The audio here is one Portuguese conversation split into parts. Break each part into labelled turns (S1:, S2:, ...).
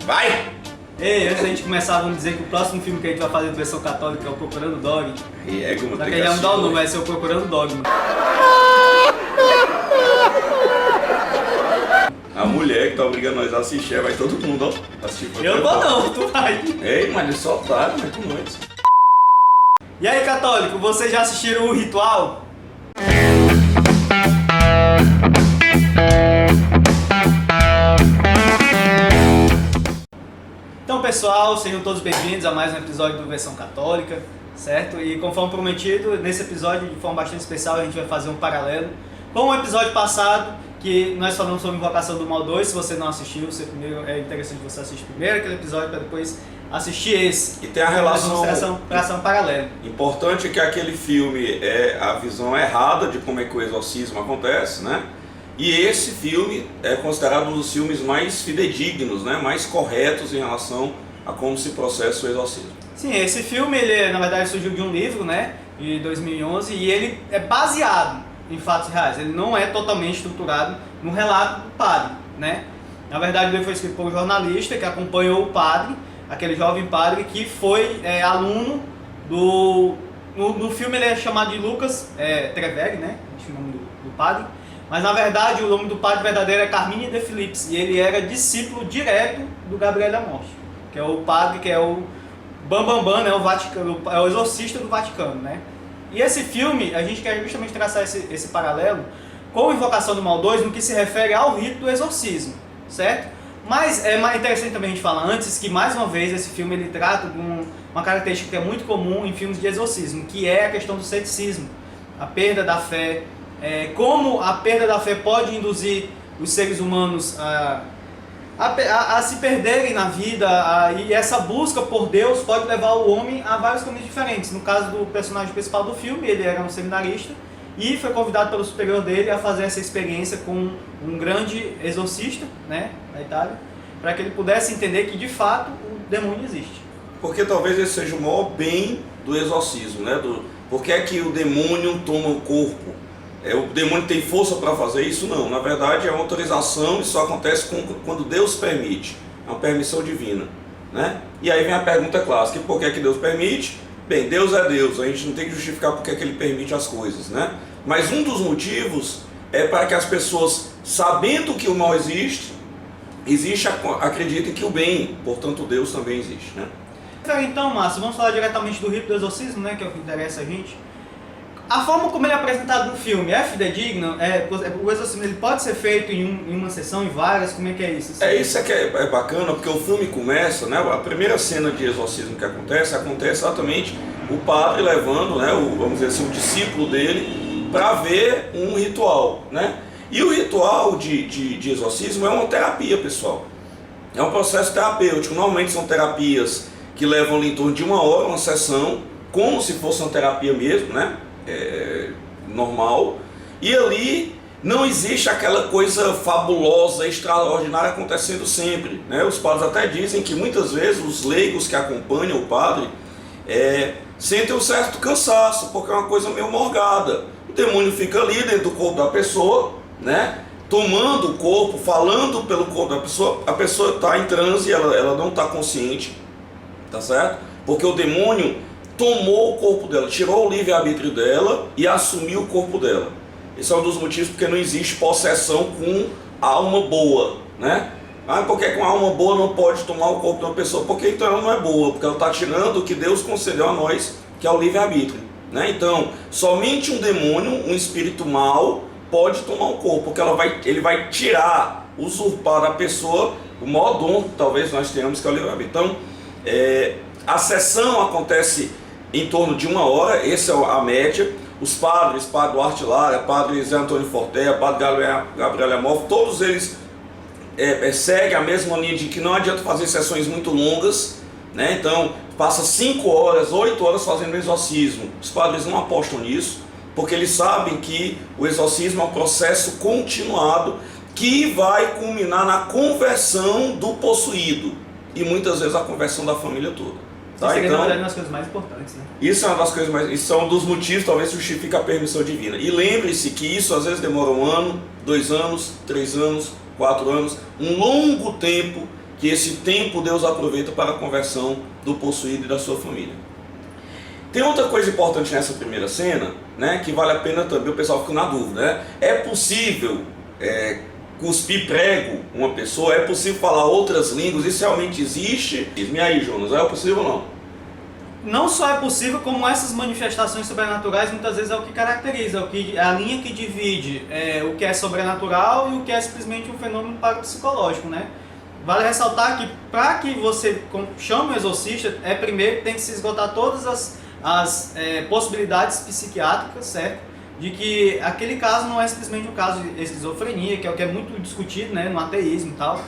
S1: Vai!
S2: Ei, antes da gente começar, vamos dizer que o próximo filme que a gente vai fazer de versão católica é o Procurando Dog.
S1: E é como
S2: Só que ele não dá o nome, vai ser o Procurando Dog.
S1: A mulher que tá obrigando nós a assistir, vai todo mundo, ó. Assistir.
S2: Eu vou não, tu vai.
S1: Ei, mas eles só otário, né, com nós.
S2: E aí, católico, vocês já assistiram o Ritual? Então, pessoal, sejam todos bem-vindos a mais um episódio do Versão Católica, certo? E conforme prometido, nesse episódio, de forma bastante especial, a gente vai fazer um paralelo com o episódio passado, que nós falamos sobre Invocação do Mal 2. Se você não assistiu, é interessante você assistir primeiro aquele episódio para depois assistir esse.
S1: E tem a relação
S2: paralela.
S1: Importante é que aquele filme é a visão errada de como é que o exorcismo acontece, né? E esse filme é considerado um dos filmes mais fidedignos, né? Mais corretos em relação a como se processa o exorcismo.
S2: Sim, esse filme, ele na verdade surgiu de um livro, né? De 2011, e ele é baseado em fatos reais. Ele não é totalmente estruturado no relato do padre, né? Na verdade, ele foi escrito por um jornalista que acompanhou o padre, aquele jovem padre que foi aluno do... No filme ele é chamado de Lucas Treveri, né? Acho o nome do padre. Mas na verdade o nome do padre verdadeiro é Carmine de Philipps, e ele era discípulo direto do Gabriel da Morte, que é o padre que é o Bambambam, né? O Vaticano, é o exorcista do Vaticano, né? E esse filme, a gente quer justamente traçar esse paralelo com Invocação do Mal 2 no que se refere ao rito do exorcismo, certo? Mas é mais interessante também a gente falar antes que, mais uma vez, esse filme ele trata de uma característica que é muito comum em filmes de exorcismo, que é a questão do ceticismo, a perda da fé, como a perda da fé pode induzir os seres humanos a se perderem na vida, e essa busca por Deus pode levar o homem a vários caminhos diferentes. No caso do personagem principal do filme, ele era um seminarista e foi convidado pelo superior dele a fazer essa experiência com um grande exorcista, né, da Itália, para que ele pudesse entender que de fato o demônio existe.
S1: Porque talvez esse seja o maior bem do exorcismo, né? Por que é que o demônio toma o corpo? O demônio tem força para fazer isso? Não, na verdade é uma autorização, isso acontece quando Deus permite, é uma permissão divina, né? E aí vem a pergunta clássica: por que é que Deus permite? Bem, Deus é Deus, a gente não tem que justificar por que é que Ele permite as coisas, né? Mas um dos motivos é para que as pessoas, sabendo que o mal existe, acreditem que o bem, portanto Deus também existe, né?
S2: Então, Márcio, vamos falar diretamente do rito do exorcismo, né, que é o que interessa a gente. A forma como ele é apresentado no filme é fidedigna? O exorcismo ele pode ser feito em uma sessão, em várias? Como é que é isso?
S1: Isso que é bacana, porque o filme começa, né? A primeira cena de exorcismo que acontece exatamente o padre levando, né, vamos dizer assim, o discípulo dele para ver um ritual, né? E o ritual de exorcismo é uma terapia, pessoal. É um processo terapêutico. Normalmente são terapias que levam ali em torno de 1 hora, uma sessão, como se fosse uma terapia mesmo, né? Normal, e ali não existe aquela coisa fabulosa, extraordinária acontecendo sempre, né? Os padres até dizem que muitas vezes os leigos que acompanham o padre sentem um certo cansaço, porque é uma coisa meio morgada. O demônio fica ali dentro do corpo da pessoa, né? Tomando o corpo, falando pelo corpo da pessoa. A pessoa está em transe, ela não está consciente, tá certo? Porque o demônio tomou o corpo dela, tirou o livre-arbítrio dela e assumiu o corpo dela. Esse é um dos motivos porque não existe possessão com alma boa, né? Por que com alma boa não pode tomar o corpo de uma pessoa? Porque então ela não é boa, porque ela está tirando o que Deus concedeu a nós, que é o livre-arbítrio, né? Então, somente um demônio, um espírito mau, pode tomar o corpo, porque ele vai tirar, usurpar da pessoa o maior dom que talvez nós tenhamos, que é o livre-arbítrio. Então, a sessão acontece em torno de 1 hora, essa é a média. Os padres, padre Duarte Lara, padre Zé Antônio Fortea, padre Gabriel Amorfo, todos eles seguem a mesma linha de que não adianta fazer sessões muito longas, né? Então passa 5 horas, 8 horas fazendo exorcismo. Os padres não apostam nisso, porque eles sabem que o exorcismo é um processo continuado que vai culminar na conversão do possuído e muitas vezes a conversão da família toda.
S2: Tá, isso é, na verdade, uma das coisas mais importantes, né?
S1: Isso é uma das coisas mais... Isso é um dos motivos, talvez, justifica a permissão divina. E lembre-se que isso às vezes demora 1 ano, 2 anos, 3 anos, 4 anos, um longo tempo que esse tempo Deus aproveita para a conversão do possuído e da sua família. Tem outra coisa importante nessa primeira cena, né, que vale a pena também, o pessoal fica na dúvida, né? É possível cuspir prego uma pessoa? É possível falar outras línguas? Isso realmente existe? E aí, Jonas, é possível ou não?
S2: Não só é possível, como essas manifestações sobrenaturais muitas vezes é o que caracteriza, é a linha que divide o que é sobrenatural e o que é simplesmente um fenômeno parapsicológico, né? Vale ressaltar que para que você chame um exorcista, primeiro tem que se esgotar todas as possibilidades psiquiátricas, certo? De que aquele caso não é simplesmente um caso de esquizofrenia, que é o que é muito discutido, né, no ateísmo e tal.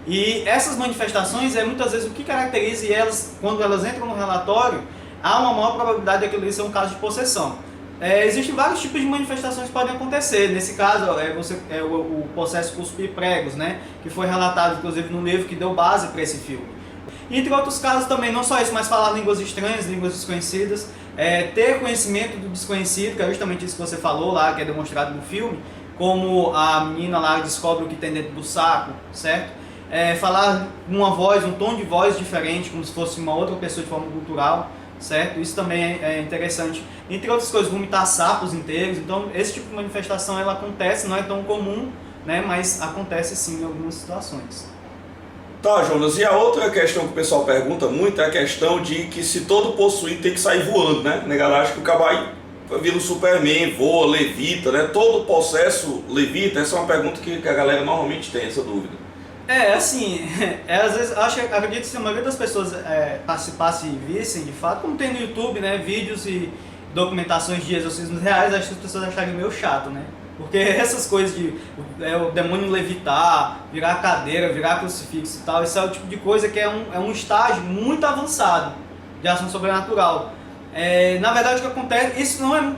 S2: E essas manifestações muitas vezes o que caracteriza, e elas, quando elas entram no relatório, há uma maior probabilidade daquilo ali ser um caso de possessão. Existem vários tipos de manifestações que podem acontecer. Nesse caso, o processo cuspir pregos, né, que foi relatado inclusive no livro que deu base para esse filme. E, entre outros casos também, não só isso, mas falar línguas estranhas, línguas desconhecidas, ter conhecimento do desconhecido, que é justamente isso que você falou lá, que é demonstrado no filme, como a menina lá descobre o que tem dentro do saco, certo? Falar uma voz, um tom de voz diferente, como se fosse uma outra pessoa de forma cultural, certo? Isso também é interessante. Entre outras coisas, vomitar sapos inteiros. Então, esse tipo de manifestação ela acontece, não é tão comum, né? Mas acontece sim em algumas situações.
S1: Tá, Jonas, e a outra questão que o pessoal pergunta muito é a questão de que se todo possuído tem que sair voando, né? A galera acha que o cabai vira um Superman, voa, levita, né? Todo possesso levita? Essa é uma pergunta que a galera normalmente tem, essa dúvida.
S2: Assim, às vezes acredito que se a maioria das pessoas participassem e vissem, de fato, como tem no YouTube, né, vídeos e documentações de exorcismos reais, acho que as pessoas acharem meio chato, né? Porque essas coisas de o demônio levitar, virar cadeira, virar crucifixo e tal, isso é o tipo de coisa que é um estágio muito avançado de ação sobrenatural. Na verdade, o que acontece,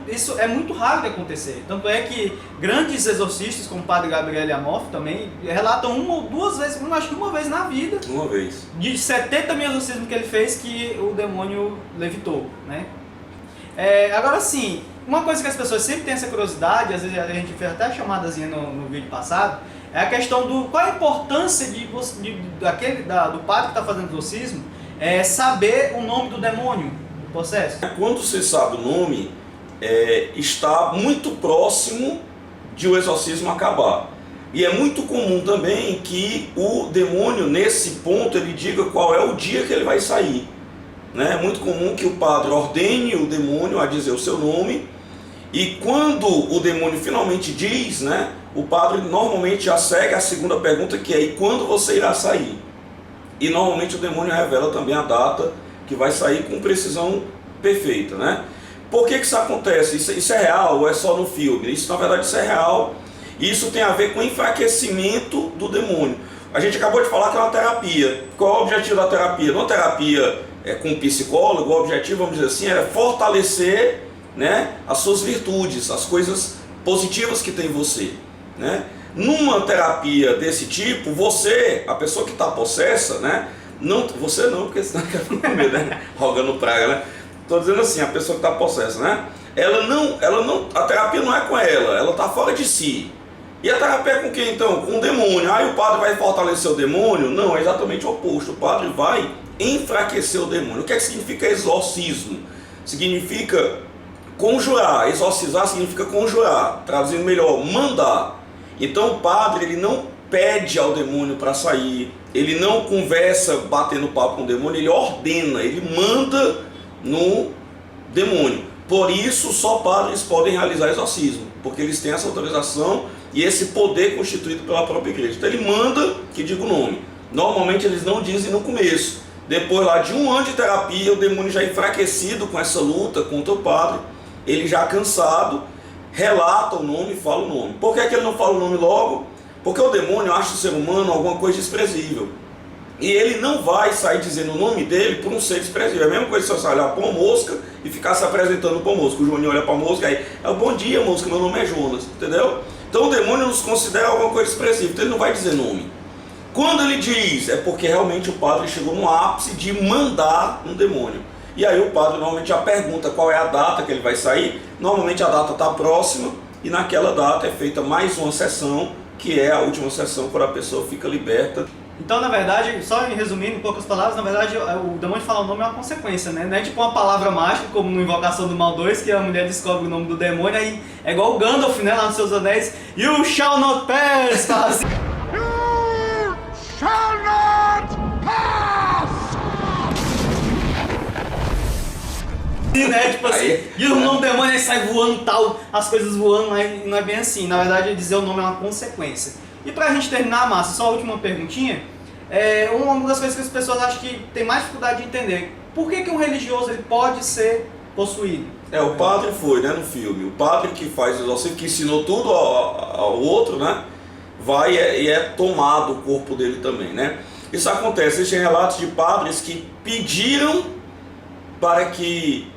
S2: isso é muito raro de acontecer. Tanto é que grandes exorcistas, como o padre Gabriel Amorf também, relatam uma ou duas vezes, acho que uma vez na vida,
S1: uma vez,
S2: de 70 mil exorcismos que ele fez, que o demônio levitou, né? Agora sim, uma coisa que as pessoas sempre têm essa curiosidade, às vezes a gente fez até chamadas no vídeo passado, é a questão do qual a importância do padre que está fazendo exorcismo saber o nome do demônio. Processo.
S1: Quando você sabe o nome, está muito próximo de o exorcismo acabar. E é muito comum também que o demônio, nesse ponto, ele diga qual é o dia que ele vai sair. Né? É muito comum que o padre ordene o demônio a dizer o seu nome, e quando o demônio finalmente diz, né, o padre normalmente já segue a segunda pergunta, que é: e quando você irá sair? E normalmente o demônio revela também a data que vai sair com precisão perfeita, né? Por que isso acontece? Isso é real ou é só no filme? Isso, na verdade, isso é real. E isso tem a ver com o enfraquecimento do demônio. A gente acabou de falar que é uma terapia. Qual é o objetivo da terapia? Numa terapia com um psicólogo, o objetivo, vamos dizer assim, é fortalecer, né, as suas virtudes, as coisas positivas que tem em você, né? Numa terapia desse tipo, você, a pessoa que está possessa, né? Não, você não, porque senão quer comer, né? Rogando praga, né? Estou dizendo assim, a pessoa que está possessa, né? Ela não, a terapia não é com ela está fora de si. E a terapia é com quem então? Com o demônio. O padre vai fortalecer o demônio? Não, é exatamente o oposto. O padre vai enfraquecer o demônio. O que é que significa exorcismo? Significa conjurar. Exorcizar significa conjurar. Traduzindo melhor, mandar. Então o padre, ele não pede ao demônio para sair, ele não conversa batendo papo com o demônio, ele ordena, ele manda no demônio. Por isso só padres podem realizar exorcismo, porque eles têm essa autorização e esse poder constituído pela própria igreja. Então ele manda que diga o nome. Normalmente eles não dizem no começo. Depois lá de um ano de terapia, o demônio já enfraquecido com essa luta contra o padre, ele já cansado, relata o nome, fala o nome. Por que ele não fala o nome logo? Porque o demônio acha o ser humano alguma coisa desprezível. E ele não vai sair dizendo o nome dele por um ser desprezível. É a mesma coisa se você olhar para uma mosca e ficar se apresentando para a mosca. O Joninho olha para a mosca e aí, bom dia mosca, meu nome é Jonas, entendeu? Então o demônio nos considera alguma coisa desprezível, então ele não vai dizer nome. Quando ele diz, é porque realmente o padre chegou no ápice de mandar um demônio. E aí o padre normalmente já pergunta qual é a data que ele vai sair. Normalmente a data está próxima e naquela data é feita mais uma sessão, que é a última sessão quando a pessoa fica liberta.
S2: Então, na verdade, só em resumindo em poucas palavras, na verdade, o demônio falar o nome é uma consequência, né? Não é tipo uma palavra mágica, como no Invocação do Mal 2, que a mulher descobre o nome do demônio, aí é igual o Gandalf, né, lá nos Seus Anéis, You shall not pass! Fala assim.
S3: You shall not pass!
S2: Né? Tipo assim,
S1: Aí,
S2: e o nome do demônio aí sai voando tal, as coisas voando, mas não é bem assim. Na verdade, dizer o nome é uma consequência. E pra gente terminar, Márcio, só a última perguntinha. Uma das coisas que as pessoas acham que tem mais dificuldade de entender. Por que um religioso ele pode ser possuído?
S1: o padre foi, né, no filme. O padre que faz o exorcismo, que ensinou tudo ao outro, né, vai e é tomado o corpo dele também, né. Isso acontece, existem relatos de padres que pediram para que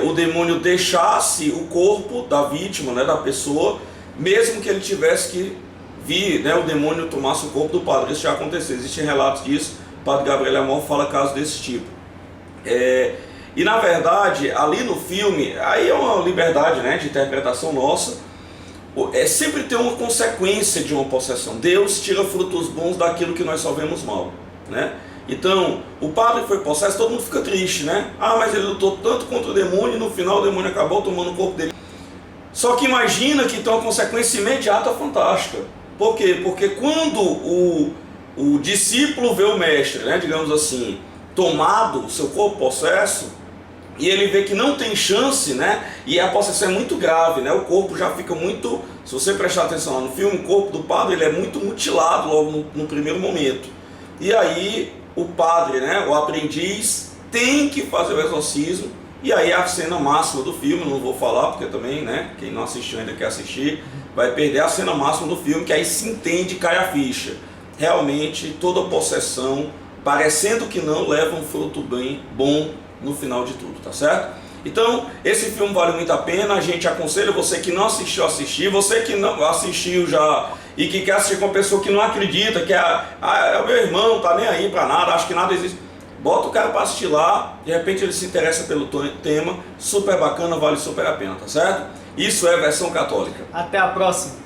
S1: o demônio deixasse o corpo da vítima, né, da pessoa, mesmo que ele tivesse que vir, né, o demônio tomasse o corpo do padre. Isso já aconteceu, existem relatos disso. O padre Gabriel Amor fala casos desse tipo. E na verdade, ali no filme, aí é uma liberdade, né, de interpretação nossa, sempre tem uma consequência de uma possessão. Deus tira frutos bons daquilo que nós só vemos mal, né? Então, o padre foi possesso, todo mundo fica triste, né? Ah, mas ele lutou tanto contra o demônio e no final o demônio acabou tomando o corpo dele. Só que imagina que tem uma consequência imediata fantástica. Por quê? Porque quando o discípulo vê o mestre, né, digamos assim, tomado, seu corpo possesso, e ele vê que não tem chance, né, e a possessão é muito grave, né, o corpo já fica muito, se você prestar atenção lá no filme, o corpo do padre ele é muito mutilado logo no primeiro momento. E aí o padre, né, o aprendiz, tem que fazer o exorcismo, e aí a cena máxima do filme, não vou falar porque também, né, quem não assistiu ainda quer assistir, vai perder a cena máxima do filme, que aí se entende, cai a ficha. Realmente toda possessão, parecendo que não, leva um fruto bem bom no final de tudo, tá certo? Então, esse filme vale muito a pena, a gente aconselha você que não assistiu a assistir, você que não assistiu já e que quer assistir com uma pessoa que não acredita, que é o meu irmão, tá nem aí pra nada, acho que nada existe. Bota o cara para assistir lá, de repente ele se interessa pelo tema, super bacana, vale super a pena, tá certo? Isso é Versão Católica.
S2: Até a próxima!